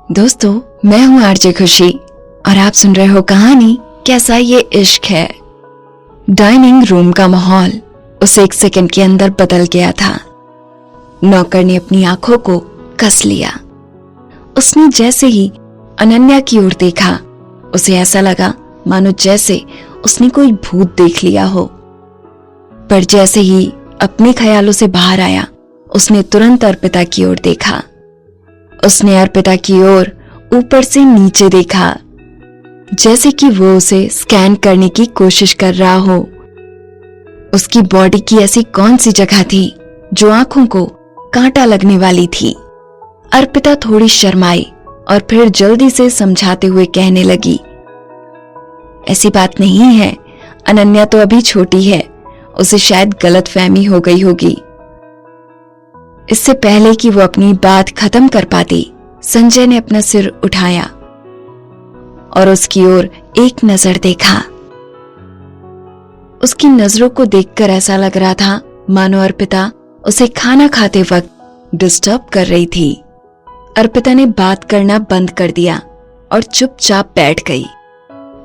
दोस्तों, मैं हूं आरजे खुशी और आप सुन रहे हो कहानी कैसा ये इश्क है। डाइनिंग रूम का माहौल उस एक सेकंड के अंदर बदल गया था। नौकर ने अपनी आंखों को कस लिया। उसने जैसे ही अनन्या की ओर देखा, उसे ऐसा लगा मानो जैसे उसने कोई भूत देख लिया हो। पर जैसे ही अपने ख्यालों से बाहर आया, उसने तुरंत अर्पिता की ओर देखा। उसने अर्पिता की ओर ऊपर से नीचे देखा, जैसे कि वो उसे स्कैन करने की कोशिश कर रहा हो। उसकी बॉडी की ऐसी कौन सी जगह थी जो आंखों को कांटा लगने वाली थी। अर्पिता थोड़ी शर्माई और फिर जल्दी से समझाते हुए कहने लगी, ऐसी बात नहीं है, अनन्या तो अभी छोटी है, उसे शायद गलतफहमी हो गई होगी। इससे पहले कि वो अपनी बात खत्म कर पाती, संजय ने अपना सिर उठाया और उसकी ओर एक नजर देखा। उसकी नजरों को देखकर ऐसा लग रहा था मानो अर्पिता उसे खाना खाते वक्त डिस्टर्ब कर रही थी। अर्पिता ने बात करना बंद कर दिया और चुपचाप बैठ गई।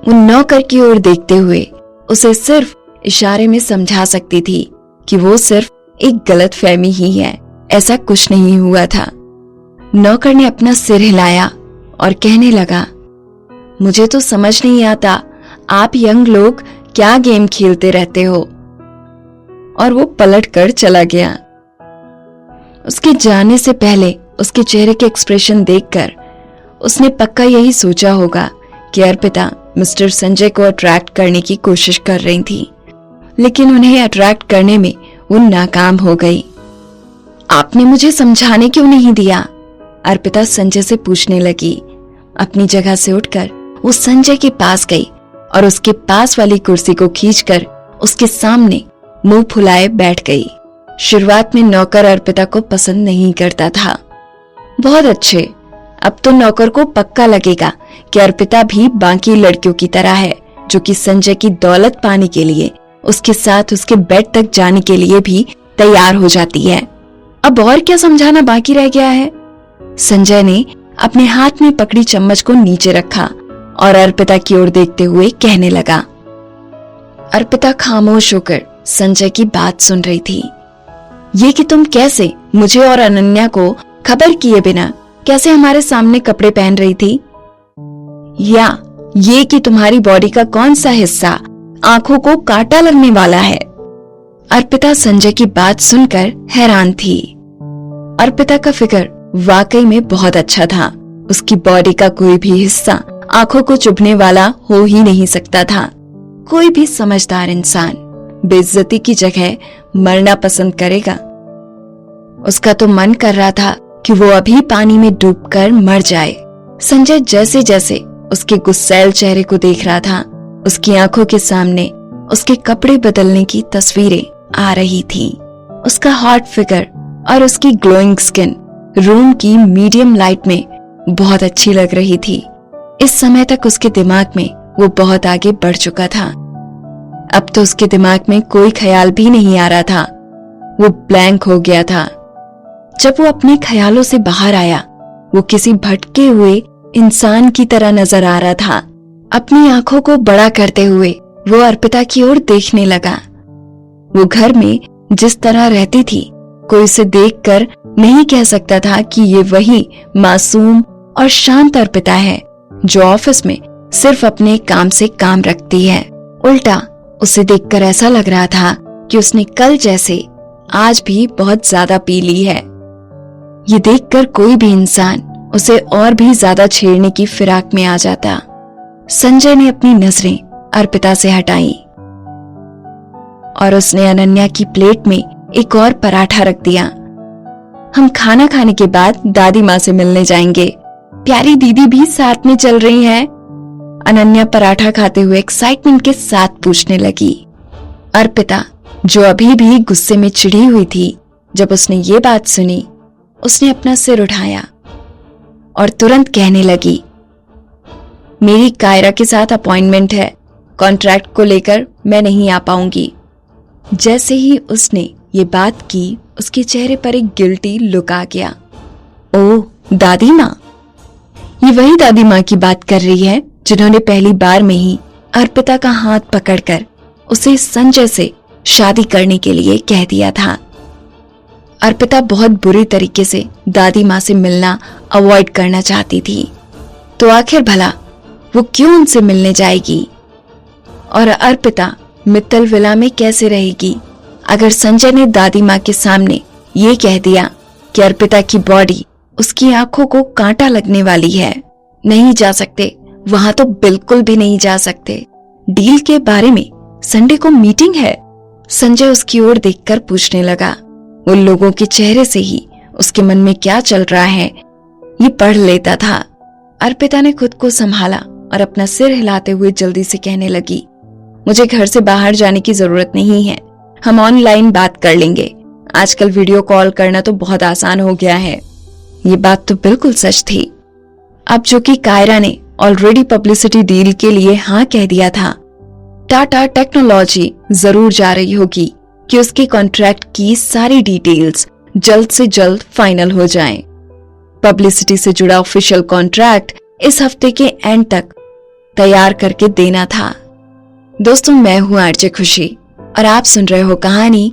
उन नौकर की ओर देखते हुए उसे सिर्फ इशारे में समझा सकती थी कि वो सिर्फ एक गलतफहमी ही है, ऐसा कुछ नहीं हुआ था। नौकर ने अपना सिर हिलाया और कहने लगा, मुझे तो समझ नहीं आता आप यंग लोग क्या गेम खेलते रहते हो। और वो पलट कर चला गया। उसके जाने से पहले उसके चेहरे के एक्सप्रेशन देखकर उसने पक्का यही सोचा होगा कि अर्पिता मिस्टर संजय को अट्रैक्ट करने की कोशिश कर रही थी, लेकिन उन्हें अट्रैक्ट करने में वो नाकाम हो गई। आपने मुझे समझाने क्यों नहीं दिया? अर्पिता संजय से पूछने लगी। अपनी जगह से उठकर वो संजय के पास गई और उसके पास वाली कुर्सी को खींचकर उसके सामने मुंह फुलाए बैठ गई। शुरुआत में नौकर अर्पिता को पसंद नहीं करता था। बहुत अच्छे, अब तो नौकर को पक्का लगेगा कि अर्पिता भी बाकी लड़कियों की तरह है, जो कि संजय की दौलत पाने के लिए उसके साथ उसके बेड तक जाने के लिए भी तैयार हो जाती है। अब और क्या समझाना बाकी रह गया है? संजय ने अपने हाथ में पकड़ी चम्मच को नीचे रखा और अर्पिता की ओर देखते हुए कहने लगा। अर्पिता खामोश होकर संजय की बात सुन रही थी। ये कि तुम कैसे मुझे और अनन्या को खबर किए बिना कैसे हमारे सामने कपड़े पहन रही थी, या ये कि तुम्हारी बॉडी का कौन सा हिस्सा आंखों को कांटा लगने वाला है। अर्पिता संजय की बात सुनकर हैरान थी। अर्पिता का फिगर वाकई में बहुत अच्छा था। उसकी बॉडी का कोई भी हिस्सा आंखों को चुभने वाला हो ही नहीं सकता था। कोई भी समझदार इंसान बेइज्जती की जगह मरना पसंद करेगा। उसका तो मन कर रहा था कि वो अभी पानी में डूबकर मर जाए। संजय जैसे जैसे उसके गुस्सैल चेहरे को देख रहा था, उसकी आंखों के सामने उसके कपड़े बदलने की तस्वीरें आ रही थी। उसका हॉट फिगर और उसकी ग्लोइंग स्किन रूम की मीडियम लाइट में बहुत अच्छी लग रही थी। इस समय तक उसके दिमाग में वो बहुत आगे बढ़ चुका था। अब तो उसके दिमाग में कोई ख्याल भी नहीं आ रहा था। वो ब्लैंक हो गया था। जब वो अपने ख्यालों से बाहर आया, वो किसी भटके हुए इंसान की तरह नजर आ रहा था। अपनी आंखों को बड़ा करते हुए वो अर्पिता की ओर देखने लगा। वो घर में जिस तरह रहती थी, कोई उसे देखकर नहीं कह सकता था कि ये वही मासूम और शांत अर्पिता है जो ऑफिस में सिर्फ अपने काम से काम रखती है। उल्टा उसे देखकर ऐसा लग रहा था कि उसने कल जैसे आज भी बहुत ज्यादा पी ली है। ये देखकर कोई भी इंसान उसे और भी ज्यादा छेड़ने की फिराक में आ जाता। संजय ने अपनी नजरें अर्पिता से हटाई और उसने अनन्या की प्लेट में एक और पराठा रख दिया। हम खाना खाने के बाद दादी माँ से मिलने जाएंगे। प्यारी दीदी भी साथ में चल रही है। अनन्या पराठा खाते हुए एक्साइटमेंट के साथ पूछने लगी। अर्पिता, जो अभी भी गुस्से में चिढ़ी हुई थी, जब उसने ये बात सुनी, उसने अपना सिर उठाया और तुरंत कहने लगी, मेरी कायरा के साथ अपॉइंटमेंट है, कॉन्ट्रैक्ट को लेकर मैं नहीं आ पाऊंगी। जैसे ही उसने ये बात की, उसके चेहरे पर एक गिल्टी लुक आ गया। ओह दादी माँ, ये वही दादी माँ की बात कर रही है जिन्होंने पहली बार में ही अर्पिता का हाथ पकड़कर उसे संजय से शादी करने के लिए कह दिया था। अर्पिता बहुत बुरी तरीके से दादी माँ से मिलना अवॉइड करना चाहती थी, तो आखिर भला वो क्यों उनसे मिलने जाएगी? और अर्पिता मित्तल विला में कैसे रहेगी अगर संजय ने दादी माँ के सामने ये कह दिया कि अर्पिता की बॉडी उसकी आंखों को कांटा लगने वाली है? नहीं जा सकते, वहां तो बिल्कुल भी नहीं जा सकते। डील के बारे में संडे को मीटिंग है। संजय उसकी ओर देखकर पूछने लगा। उन लोगों के चेहरे से ही उसके मन में क्या चल रहा है ये पढ़ लेता था। अर्पिता ने खुद को संभाला और अपना सिर हिलाते हुए जल्दी से कहने लगी, मुझे घर से बाहर जाने की जरूरत नहीं है, हम ऑनलाइन बात कर लेंगे। आजकल वीडियो कॉल करना तो बहुत आसान हो गया है। ये बात तो बिल्कुल सच थी। अब जो कि कायरा ने ऑलरेडी पब्लिसिटी डील के लिए हाँ कह दिया था, टाटा टेक्नोलॉजी जरूर जा रही होगी कि उसके कॉन्ट्रैक्ट की सारी डिटेल्स जल्द से जल्द फाइनल हो जाएं। पब्लिसिटी से जुड़ा ऑफिशियल कॉन्ट्रैक्ट इस हफ्ते के एंड तक तैयार करके देना था। दोस्तों, मैं हूं आरजे खुशी और आप सुन रहे हो कहानी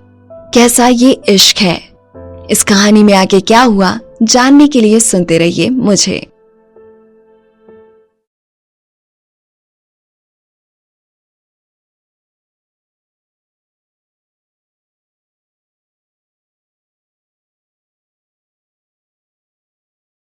कैसा ये इश्क है। इस कहानी में आगे क्या हुआ जानने के लिए सुनते रहिए मुझे।